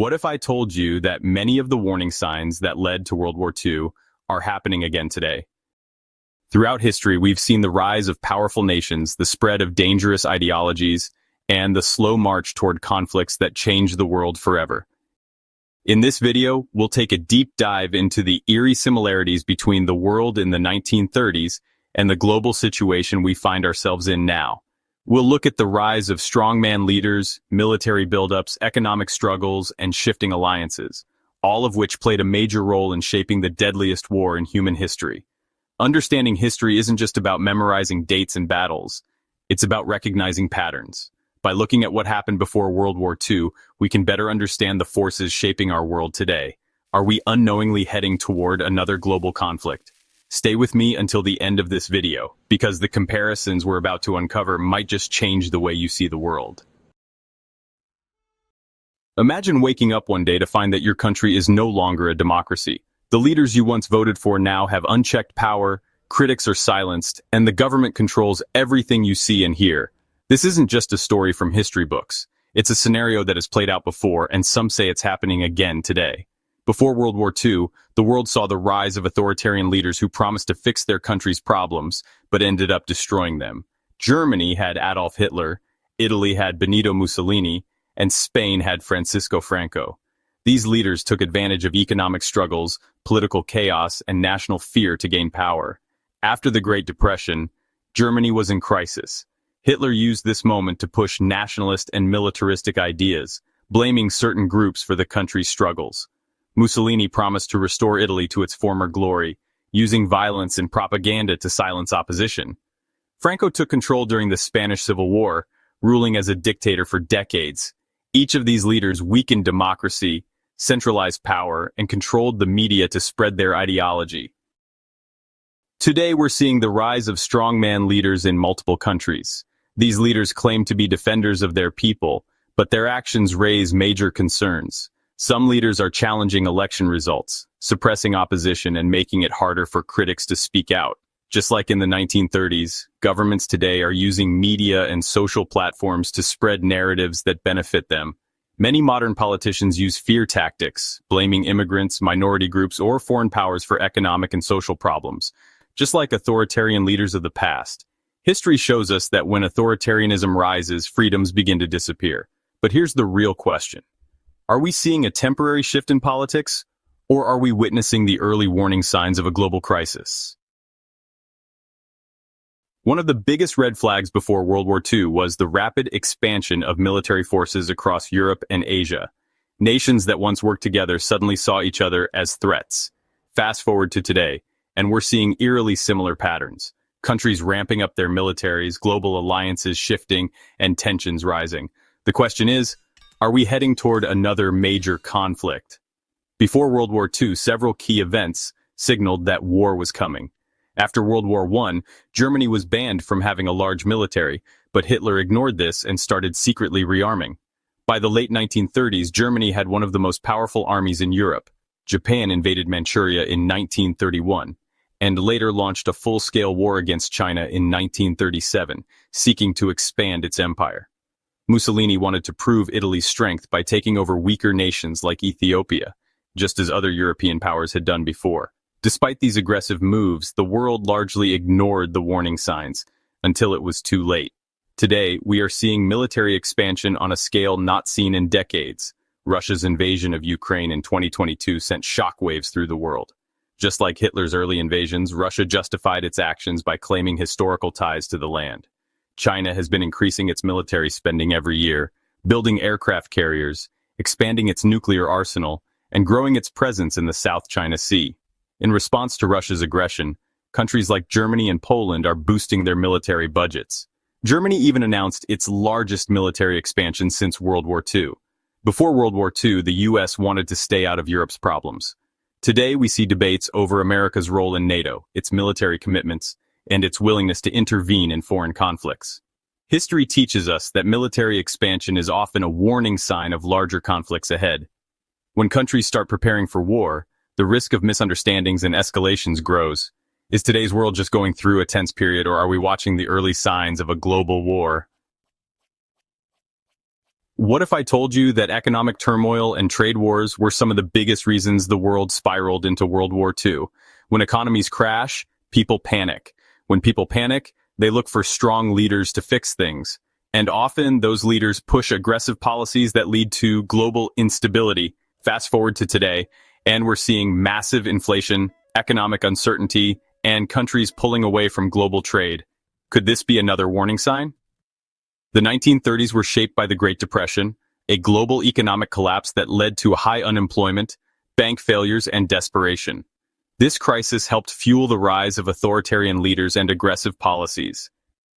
What if I told you that many of the warning signs that led to World War II are happening again today? Throughout history, we've seen the rise of powerful nations, the spread of dangerous ideologies, and the slow march toward conflicts that change the world forever. In this video, we'll take a deep dive into the eerie similarities between the world in the 1930s and the global situation we find ourselves in now. We'll look at the rise of strongman leaders, military buildups, economic struggles, and shifting alliances, all of which played a major role in shaping the deadliest war in human history. Understanding history isn't just about memorizing dates and battles. It's about recognizing patterns. By looking at what happened before World War II, we can better understand the forces shaping our world today. Are we unknowingly heading toward another global conflict? Stay with me until the end of this video, because the comparisons we're about to uncover might just change the way you see the world. Imagine waking up one day to find that your country is no longer a democracy. The leaders you once voted for now have unchecked power, critics are silenced, and the government controls everything you see and hear. This isn't just a story from history books. It's a scenario that has played out before, and some say it's happening again today. Before World War II, the world saw the rise of authoritarian leaders who promised to fix their country's problems, but ended up destroying them. Germany had Adolf Hitler, Italy had Benito Mussolini, and Spain had Francisco Franco. These leaders took advantage of economic struggles, political chaos, and national fear to gain power. After the Great Depression, Germany was in crisis. Hitler used this moment to push nationalist and militaristic ideas, blaming certain groups for the country's struggles. Mussolini promised to restore Italy to its former glory, using violence and propaganda to silence opposition. Franco took control during the Spanish Civil War, ruling as a dictator for decades. Each of these leaders weakened democracy, centralized power, and controlled the media to spread their ideology. Today we're seeing the rise of strongman leaders in multiple countries. These leaders claim to be defenders of their people, but their actions raise major concerns. Some leaders are challenging election results, suppressing opposition, and making it harder for critics to speak out. Just like in the 1930s, governments today are using media and social platforms to spread narratives that benefit them. Many modern politicians use fear tactics, blaming immigrants, minority groups, or foreign powers for economic and social problems. Just like authoritarian leaders of the past, history shows us that when authoritarianism rises, freedoms begin to disappear. But here's the real question. Are we seeing a temporary shift in politics, or are we witnessing the early warning signs of a global crisis? One of the biggest red flags before World War II was the rapid expansion of military forces across Europe and Asia. Nations that once worked together suddenly saw each other as threats. Fast forward to today, and we're seeing eerily similar patterns. Countries ramping up their militaries, global alliances shifting, and tensions rising. The question is, are we heading toward another major conflict? Before World War II, several key events signaled that war was coming. After World War I, Germany was banned from having a large military, but Hitler ignored this and started secretly rearming. By the late 1930s, Germany had one of the most powerful armies in Europe. Japan invaded Manchuria in 1931, and later launched a full-scale war against China in 1937, seeking to expand its empire. Mussolini wanted to prove Italy's strength by taking over weaker nations like Ethiopia, just as other European powers had done before. Despite these aggressive moves, the world largely ignored the warning signs until it was too late. Today, we are seeing military expansion on a scale not seen in decades. Russia's invasion of Ukraine in 2022 sent shockwaves through the world. Just like Hitler's early invasions, Russia justified its actions by claiming historical ties to the land. China has been increasing its military spending every year, building aircraft carriers, expanding its nuclear arsenal, and growing its presence in the South China Sea. In response to Russia's aggression, countries like Germany and Poland are boosting their military budgets. Germany even announced its largest military expansion since World War II. Before World War II, the US wanted to stay out of Europe's problems. Today, we see debates over America's role in NATO, its military commitments, and its willingness to intervene in foreign conflicts. History teaches us that military expansion is often a warning sign of larger conflicts ahead. When countries start preparing for war, the risk of misunderstandings and escalations grows. Is today's world just going through a tense period, or are we watching the early signs of a global war? What if I told you that economic turmoil and trade wars were some of the biggest reasons the world spiraled into World War II? When economies crash, people panic. When people panic, they look for strong leaders to fix things. And often, those leaders push aggressive policies that lead to global instability. Fast forward to today, and we're seeing massive inflation, economic uncertainty, and countries pulling away from global trade. Could this be another warning sign? The 1930s were shaped by the Great Depression, a global economic collapse that led to high unemployment, bank failures, and desperation. This crisis helped fuel the rise of authoritarian leaders and aggressive policies.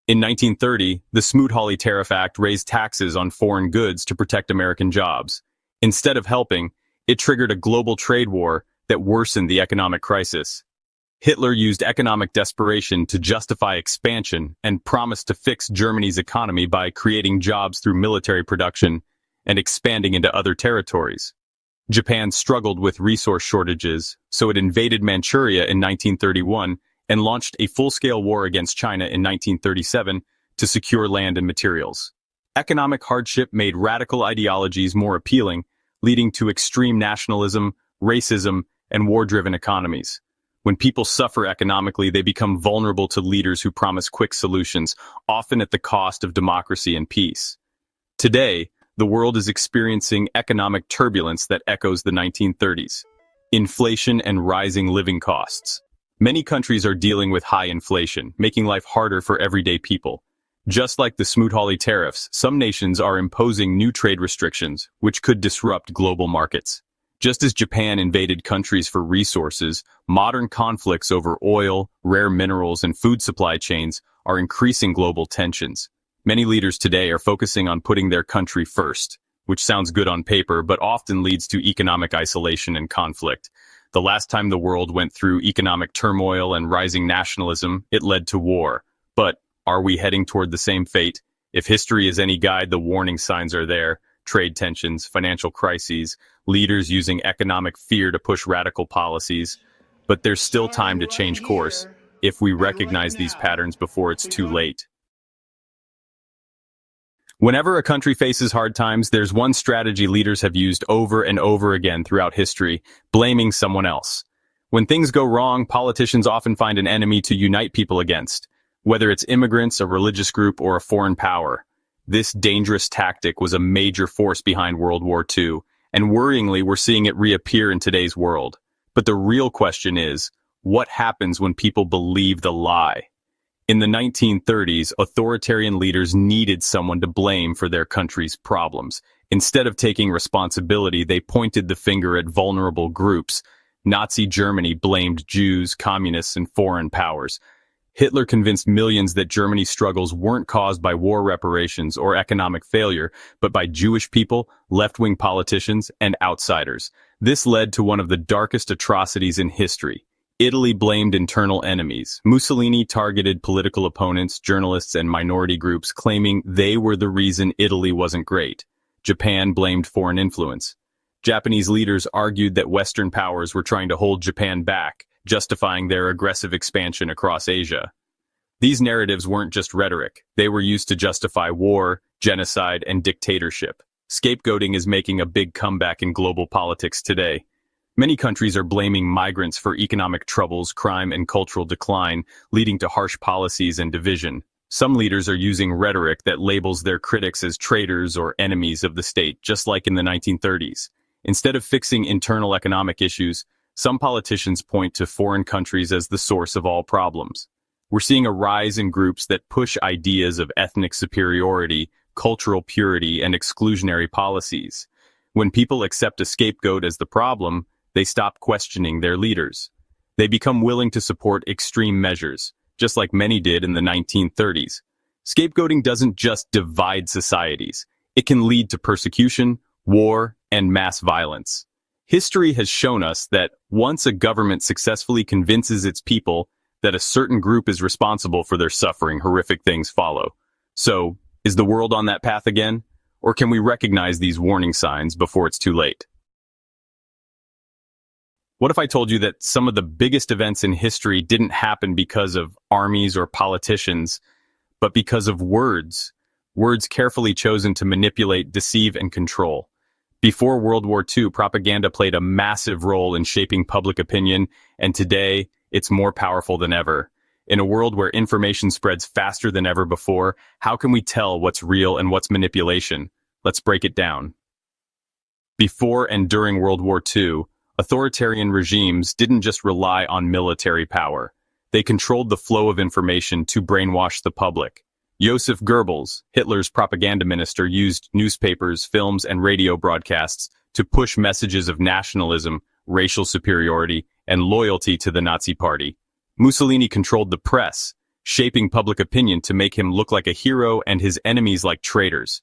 In 1930, the Smoot-Hawley Tariff Act raised taxes on foreign goods to protect American jobs. Instead of helping, it triggered a global trade war that worsened the economic crisis. Hitler used economic desperation to justify expansion and promised to fix Germany's economy by creating jobs through military production and expanding into other territories. Japan struggled with resource shortages, so it invaded Manchuria in 1931 and launched a full-scale war against China in 1937 to secure land and materials. Economic hardship made radical ideologies more appealing, leading to extreme nationalism, racism, and war-driven economies. When people suffer economically, they become vulnerable to leaders who promise quick solutions, often at the cost of democracy and peace. Today, the world is experiencing economic turbulence that echoes the 1930s. Inflation and rising living costs. Many countries are dealing with high inflation, making life harder for everyday people. Just like the Smoot-Hawley tariffs, some nations are imposing new trade restrictions, which could disrupt global markets. Just as Japan invaded countries for resources, modern conflicts over oil, rare minerals, and food supply chains are increasing global tensions. Many leaders today are focusing on putting their country first, which sounds good on paper but often leads to economic isolation and conflict. The last time the world went through economic turmoil and rising nationalism, it led to war. But are we heading toward the same fate? If history is any guide, the warning signs are there. Trade tensions, financial crises, leaders using economic fear to push radical policies. But there's still time to change course if we recognize these patterns before it's too late. Whenever a country faces hard times, there's one strategy leaders have used over and over again throughout history: blaming someone else. When things go wrong, politicians often find an enemy to unite people against, whether it's immigrants, a religious group, or a foreign power. This dangerous tactic was a major force behind World War II, and worryingly, we're seeing it reappear in today's world. But the real question is, what happens when people believe the lie? In the 1930s, authoritarian leaders needed someone to blame for their country's problems. Instead of taking responsibility, they pointed the finger at vulnerable groups. Nazi Germany blamed Jews, communists, and foreign powers. Hitler convinced millions that Germany's struggles weren't caused by war reparations or economic failure, but by Jewish people, left-wing politicians, and outsiders. This led to one of the darkest atrocities in history. Italy blamed internal enemies. Mussolini targeted political opponents, journalists, and minority groups, claiming they were the reason Italy wasn't great. Japan blamed foreign influence. Japanese leaders argued that Western powers were trying to hold Japan back, justifying their aggressive expansion across Asia. These narratives weren't just rhetoric. They were used to justify war, genocide, and dictatorship. Scapegoating is making a big comeback in global politics today. Many countries are blaming migrants for economic troubles, crime, and cultural decline, leading to harsh policies and division. Some leaders are using rhetoric that labels their critics as traitors or enemies of the state, just like in the 1930s. Instead of fixing internal economic issues, some politicians point to foreign countries as the source of all problems. We're seeing a rise in groups that push ideas of ethnic superiority, cultural purity, and exclusionary policies. When people accept a scapegoat as the problem, they stop questioning their leaders. They become willing to support extreme measures, just like many did in the 1930s. Scapegoating doesn't just divide societies. It can lead to persecution, war, and mass violence. History has shown us that once a government successfully convinces its people that a certain group is responsible for their suffering, horrific things follow. So, is the world on that path again? Or can we recognize these warning signs before it's too late? What if I told you that some of the biggest events in history didn't happen because of armies or politicians, but because of words? words carefully chosen to manipulate, deceive, and control. Before World War II, propaganda played a massive role in shaping public opinion, and today, it's more powerful than ever. In a world where information spreads faster than ever before, how can we tell what's real and what's manipulation? Let's break it down. Before and during World War II, authoritarian regimes didn't just rely on military power. They controlled the flow of information to brainwash the public. Joseph Goebbels, Hitler's propaganda minister, used newspapers, films, and radio broadcasts to push messages of nationalism, racial superiority, and loyalty to the Nazi Party. Mussolini controlled the press, shaping public opinion to make him look like a hero and his enemies like traitors.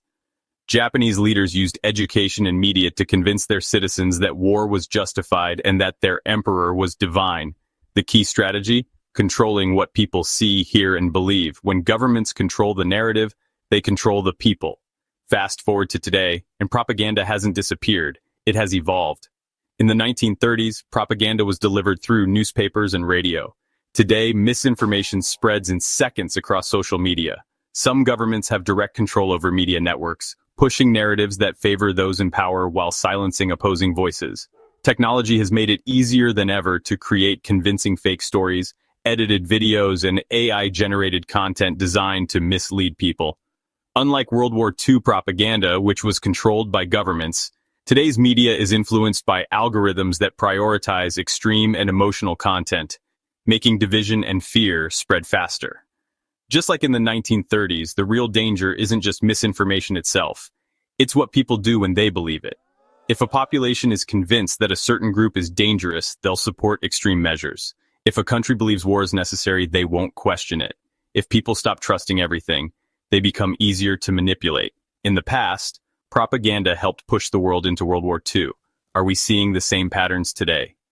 Japanese leaders used education and media to convince their citizens that war was justified and that their emperor was divine. The key strategy? Controlling what people see, hear, and believe. When governments control the narrative, they control the people. Fast forward to today, and propaganda hasn't disappeared. It has evolved. In the 1930s, propaganda was delivered through newspapers and radio. Today, misinformation spreads in seconds across social media. Some governments have direct control over media networks, pushing narratives that favor those in power while silencing opposing voices. Technology has made it easier than ever to create convincing fake stories, edited videos, and AI-generated content designed to mislead people. Unlike World War II propaganda, which was controlled by governments, today's media is influenced by algorithms that prioritize extreme and emotional content, making division and fear spread faster. Just like in the 1930s, the real danger isn't just misinformation itself. It's what people do when they believe it. If a population is convinced that a certain group is dangerous, they'll support extreme measures. If a country believes war is necessary, they won't question it. If people stop trusting everything, they become easier to manipulate. In the past, propaganda helped push the world into World War II. Are we seeing the same patterns today?